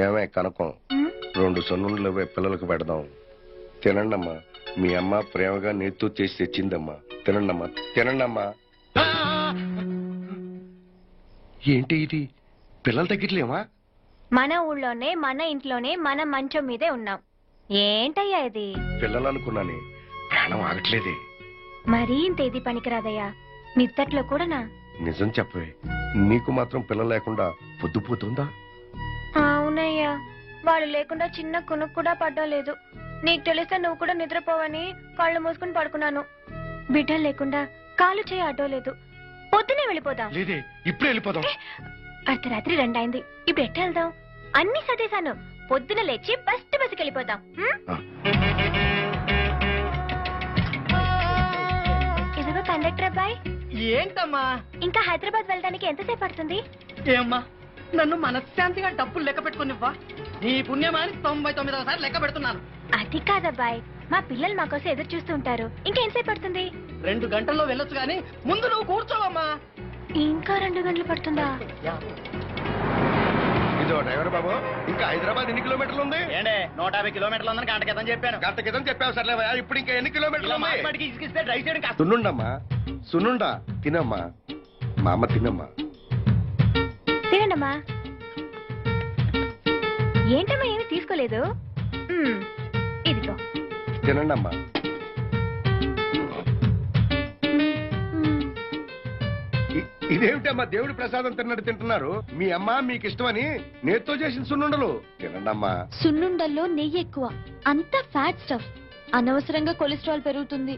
ఏమే కనకం 2 సొన్నులు పిల్లలకు పెడదాం. తినండమ్మా. మీ అమ్మ ప్రేమగా నేతో చేసి తెచ్చిందమ్మా. తినండమ్మా, తినండమ్మా. ఏంటి ఇది? పిల్లలు తగ్గట్లేమా? మన ఊళ్ళోనే మన ఇంట్లోనే మన మంచం మీదే ఉన్నాం. ఏంటయ్యా ఇది? పిల్లలు అనుకున్నానే, ప్రాణం ఆగట్లేదే. మరీ ఇంత ఇది పనికిరాదయ్యా. నిద్దట్లో కూడానా? నిజం చెప్పవే, నీకు మాత్రం పిల్లలు లేకుండా పొద్దుపోతుందా? అవునయ్యా, వాళ్ళు లేకుండా చిన్న కునుకు కూడా పడ్డలేదు. నీకు తెలిస్తే నువ్వు కూడా నిద్రపోవని కళ్ళు మూసుకుని పడుకున్నాను. బిడ్డలు లేకుండా కాలు చేయి అడ్డోలేదు. పొద్దునే వెళ్ళిపోదాం. లేదే, ఇప్పుడే వెళ్ళిపోదాం. అర్ధరాత్రి 2 అయింది. ఇప్పుడు ఎట్ట వెళ్దాం? అన్ని సర్దేశాను. పొద్దున లేచి బస్కి వెళ్ళిపోదాం. ఇదిగో కండక్టర్ అబ్బాయి. ఏంటమ్మా? ఇంకా హైదరాబాద్ వెళ్ళడానికి ఎంతసేపు పడుతుంది? ఏమ్మా, నన్ను మనశ్శాంతిగా డబ్బులు లెక్క పెట్టుకునివ్వా. నీ పుణ్యమాని 99వ సారి లెక్క పెడుతున్నాను. అది కాదబ్బాయి, మా పిల్లలు మా కోసం ఎదురు చూస్తూ ఉంటారు. ఇంకా ఎంతసేపు పడుతుంది? 2 గంటల్లో వెళ్ళొచ్చు గాని ముందు నువ్వు కూర్చోవమ్మా. ఇంకా 2 గంటలు పడుతుందా? ఇదో డ్రైవర్ బాబు, ఇంకా హైదరాబాద్ ఎన్ని కిలోమీటర్లు ఉంది? 150 కిలోమీటర్లు ఉందని గంట క్రితం చెప్పాను. గంట క్రితం చెప్పావు సర్లేవా, ఇప్పుడు ఇంకా ఎన్ని కిలోమీటర్లు ఉంది? డ్రైవ్ చేయడం కష్టం. సున్నుండమ్మా, సున్నుండా తినమ్మా. మా అమ్మ తినమ్మా. తినండమ్మా. ఏంటమ్మా ఏమి తీసుకోలేదు? ఇదిగో తినండమ్మా. ఇదేమిటమ్మా దేవుడి ప్రసాదం తిన్నట్టు తింటున్నారు? మీ అమ్మ మీకు ఇష్టమని నేతో చేసిన సున్నుండలు తినండమ్మా. సున్నుండల్లో నెయ్యి ఎక్కువ, అంతా ఫ్యాట్ స్టఫ్. అనవసరంగా కొలెస్ట్రాల్ పెరుగుతుంది.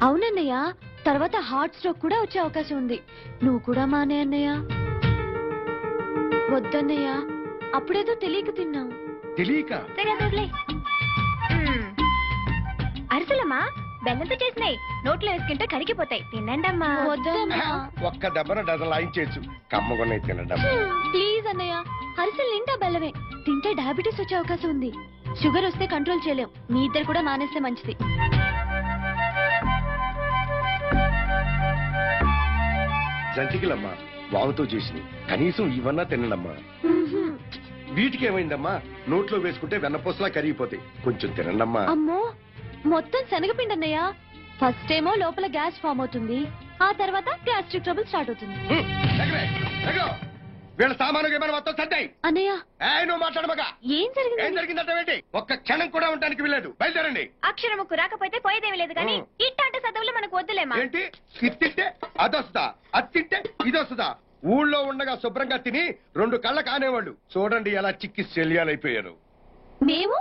అవునన్నయ్య, తర్వాత హార్ట్ స్ట్రోక్ కూడా వచ్చే అవకాశం ఉంది. నువ్వు కూడా మానే అన్నయ్య. వద్దన్నయ్య, అప్పుడేదో తెలియక తిన్నావు. తెలియక? అరిసెలమ్మా, బెల్లంతో చేసినాయి. నోట్లో వేసుకుంటే కరిగిపోతాయి. తినండమ్మా. ఒక్క దెబ్బన డజన్ లాయించేచ్చు. కమ్మగొన్నాయి తినండమ్మా. ప్లీజ్ అన్నయ్య, అరిసెలు నిండా బెల్లమే. తింటే డయాబెటీస్ వచ్చే అవకాశం ఉంది. షుగర్ వస్తే కంట్రోల్ చేయలేం. మీ ఇద్దరు కూడా మానేస్తే మంచిది. జంతికలమ్మా, వాముతో చేసింది. కనీసం ఇవన్నా తినండమ్మా. వీటికి ఏమైందమ్మా? నోట్లో వేసుకుంటే వెన్నపూసలా కరిగిపోతాయి. కొంచెం తినండమ్మా. అమ్మో, మొత్తం శనగపిండి అన్నయ్య. ఫస్ట్ ఏమో లోపల గ్యాస్ ఫామ్ అవుతుంది, ఆ తర్వాత గ్యాస్ట్రిక్ ట్రబుల్ స్టార్ట్ అవుతుంది. వీళ్ళ సామాను ఏమైనా మొత్తం సర్దాయి. అన్నయ్య, నువ్వు మాట్లాడమగా. ఏం జరిగింది? ఏం జరిగిందంటే ఒక్క క్షణం కూడా ఉండడానికి వీల్లేదు. బయలుదేరండి. అక్షరముకు రాకపోతే పోయేదేమి లేదు కానీ ఇట్లాంటి చదువులు మనకు వద్దులేమా. ఏంటి? ఇది తింటే అదొస్తుందా, అది తింటే ఇదొస్తుందా? ఊళ్ళో ఉండగా శుభ్రంగా తిని 2 కళ్ళ కానేవాళ్ళు చూడండి ఎలా చిక్కి శల్యాలైపోయారు. మేము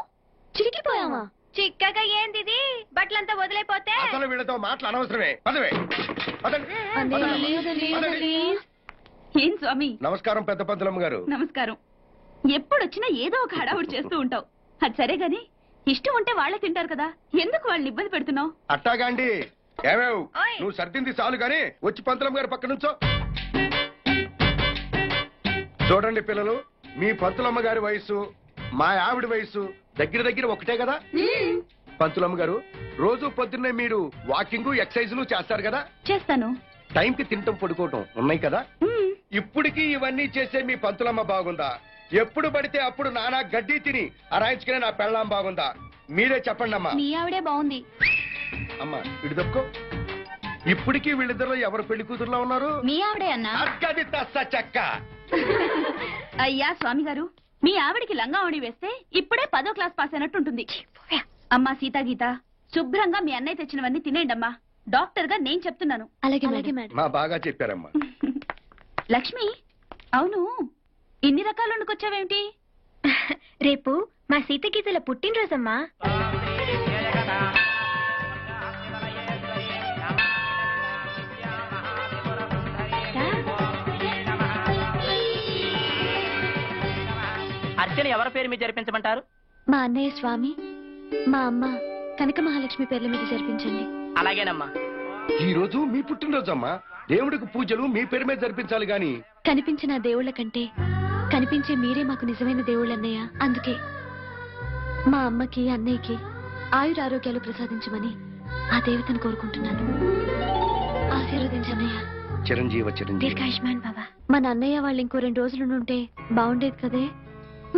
చిక్కిపోయామా? చిక్కగా ఏంది ఇది? బట్టలంతా వదిలేపోతే అసలు వీళ్ళతో మాటలు అనవసరమే. పదవే, ఏం స్వామి? నమస్కారం పెద్ద పంతులమ్మ గారు. నమస్కారం. ఎప్పుడొచ్చినా ఏదో ఒక హడావుడి చేస్తూ ఉంటావు. అది సరే గాని ఇష్టం ఉంటే వాళ్ళే తింటారు కదా, ఎందుకు వాళ్ళని ఇబ్బంది పెడుతున్నావు? అట్టాగాండి. ఏమేవ్, నువ్వు సర్దింది చాలు గాని వచ్చి పంతులమ్మ గారి పక్క నుంచో. చూడండి పిల్లలు, మీ పంతులమ్మ గారి వయసు మా ఆవిడ వయసు దగ్గర దగ్గర ఒకటే కదా. పంతులమ్మ గారు, రోజు పొద్దున్నే మీరు వాకింగ్ ఎక్సర్సైజులు చేస్తారు కదా? చేస్తాను. టైంకి తింటం పడుకోవటం ఉన్నాయి కదా? ఇప్పటికీ ఇవన్నీ చేసే మీ పంతులమ్మ బాగుందా? ఎప్పుడు పడితే అప్పుడు నానా గడ్డి తిని అరాయించుకునే నా పెళ్ళాం బాగుందా? మీరే చెప్పండి అమ్మా. మీ ఆవిడే బాగుంది. అమ్మా ఇటు తప్పుకో. ఇప్పటికీ వీళ్ళిద్దరు ఎవరు పెళ్లి కూతురులో ఉన్నారు? మీ ఆవిడే అన్నా. అక్కది తస్స చెక్క. అయ్యా స్వామి గారు, మీ ఆవిడికి లంగావణి వేస్తే ఇప్పుడే 10వ క్లాస్ పాస్ అయినట్టుంటుంది. అమ్మా సీతా గీత, శుభ్రంగా మీ అన్నయ్య తెచ్చినవన్నీ తినేయండమ్మా. డాక్టర్ గా నేను చెప్తున్నాను. అలాగే మేడం. మా బాగా చెప్పారమ్మా. లక్ష్మి, అవును ఇన్ని రకాలు వండుకొచ్చావేమిటి? రేపు మా సీతగీతల పుట్టినరోజమ్మా. అర్చన ఎవరి పేరు మీద జరిపించమంటారు? మా అన్నయ్య స్వామి, మా అమ్మ కనక మహాలక్ష్మి పేర్ల మీద జరిపించండి. అలాగేనమ్మా. ఈ రోజు మీ పుట్టినరోజు అమ్మా. దేవుడికి పూజలు మీ పేరు మీద జరిపించాలి గాని. కనిపించిన దేవుళ్ల కంటే కనిపించే మీరే మాకు నిజమైన దేవుళ్ళు అన్నయ్య. అందుకే మా అమ్మకి అన్నయ్యకి ఆయురారోగ్యాలు ప్రసాదించమని ఆ దేవతను కోరుకుంటున్నాను. ఆశీర్వదించన్నయ్య. చిరంజీవ చిరంజీవి. దీర్ఘాయుష్మాన్ బాబా. మన అన్నయ్య వాళ్ళు ఇంకో 2 రోజులు ఉంటే బాగుండేది కదే.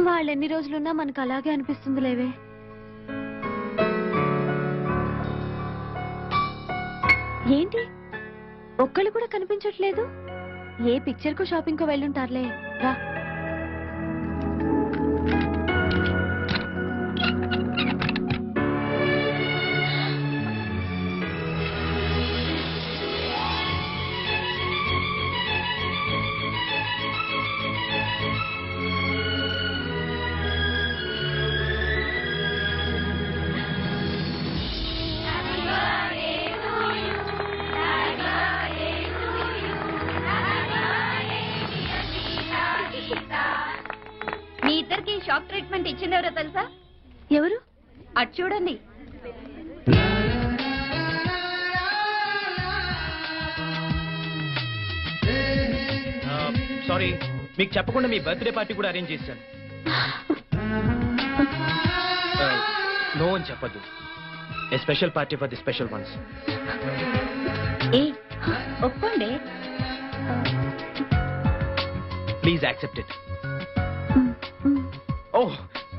వాళ్ళు ఎన్ని రోజులున్నా మనకు అలాగే అనిపిస్తుంది లేవే. ఏంటి ఒక్కళ్ళు కూడా కనిపించట్లేదు? ఏ పిక్చర్ కు షాపింగ్ కు వెళ్ళుంటారులే. రా. మీ ఇద్దరికి షాక్ ట్రీట్మెంట్ ఇచ్చింది ఎవరో తెలుసా? ఎవరు? అటు చూడండి. సారీ, మీకు చెప్పకుండా మీ బర్త్డే పార్టీ కూడా అరేంజ్ చేశాను. నో అని చెప్పద్దు. A special party for the special ones. ఏ ఒప్పుకోండి. Please accept it. Oh,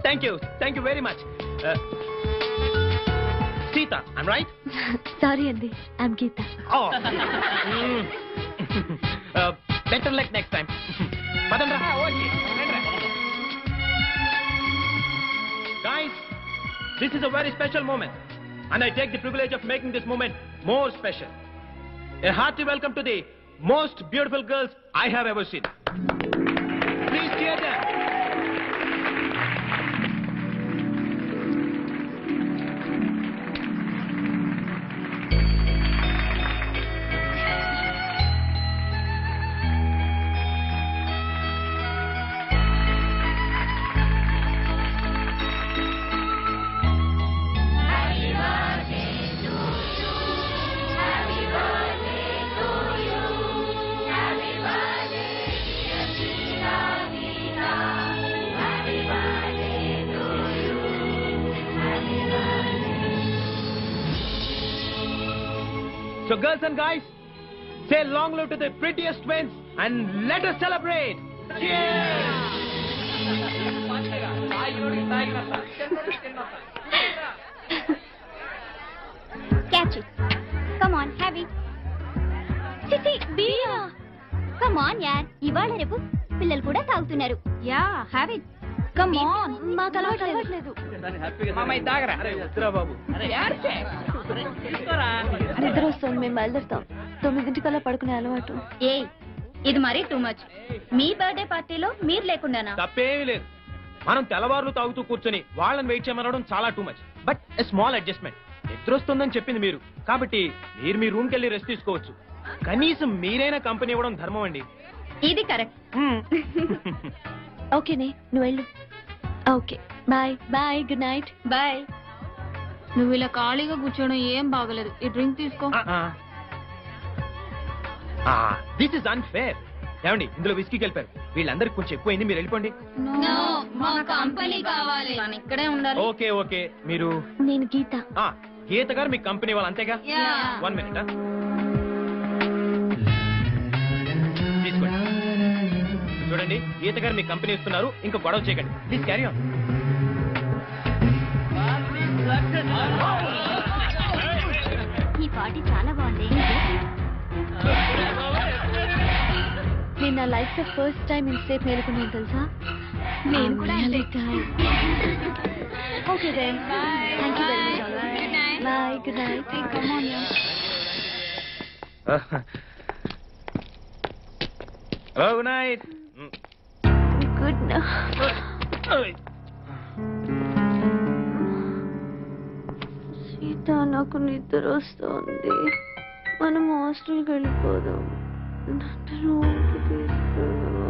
thank you very much. Sita, I'm right? Sorry అండి, I'm Geetha. Oh. Better luck next time. Padandra. Okay. Guys, this is a very special moment, and I take the privilege of making this moment more special. A hearty welcome to the most beautiful girls I have ever seen. Please cheer them. So girls and guys, say long live to the prettiest twins and let us celebrate. Cheers! Catch it. Come on, have it. Sissy, beer. Come on, yaar. ఇవాళ రేపు పిల్లలు కూడా తాగుతున్నారు. Yeah, have it. Come on. మాకు అలవాట్లేదు. నిద్ర వస్తుంది, మేము బయలుదేరుతాం. 9 పడుకునే అలవాటు. ఏ ఇది మరీ టూ మచ్. మీ బర్త్డే పార్టీలో మీరు లేకుండానా? తప్పేమీ లేదు. మనం తెల్లవారులు తాగుతూ కూర్చొని వాళ్ళని వెయిట్ చేయమనడం చాలా too much. But a small adjustment. నిద్ర వస్తుందని చెప్పింది మీరు, కాబట్టి మీరు మీ రూమ్కి వెళ్ళి రెస్ట్ తీసుకోవచ్చు. కనీసం మీరైనా కంపెనీ ఇవ్వడం ధర్మం అండి. ఇది కరెక్ట్. ఓకేనే, నువ్వు వెళ్ళు. Okay, bye bye, good night. Bye. నువ్వు ఇలా ఖాళీగా కూర్చోవడం ఏం బాగలేదు. ఈ డ్రింక్ తీసుకో. This is unfair. ఏమండి, ఇందులో విస్కీకి వెళ్ళిపోయారు. వీళ్ళందరికి కొంచెం ఎక్కువైంది, మీరు వెళ్ళిపోండి. కంపెనీ కావాలి, ఇక్కడే ఉండాలి. ఓకే ఓకే, మీరు? నేను గీత. గీత గారు మీ కంపెనీ వాళ్ళు అంతేగా? 1 minute. తీసుకోండి. చూడండి, గీత గారు మీ కంపెనీ ఇస్తున్నారు, ఇంకా గొడవ చేయకండి. Please carry on. ఈ పార్టీ చాలా బాగుంది. నేను నా లైఫ్ లో ఫస్ట్ టైం ఇంతసేపు మేలుకున్నాను తెలుసా. నేను కూడా okay then, thank you very much. Bye, good night. Come on. Good night. Good night. Sita, నాకు నిద్ర వస్తుంది. మనం హాస్టల్కి వెళ్ళిపోదాం. నన్ను రూమ్కి తీసుకెళ్ళు.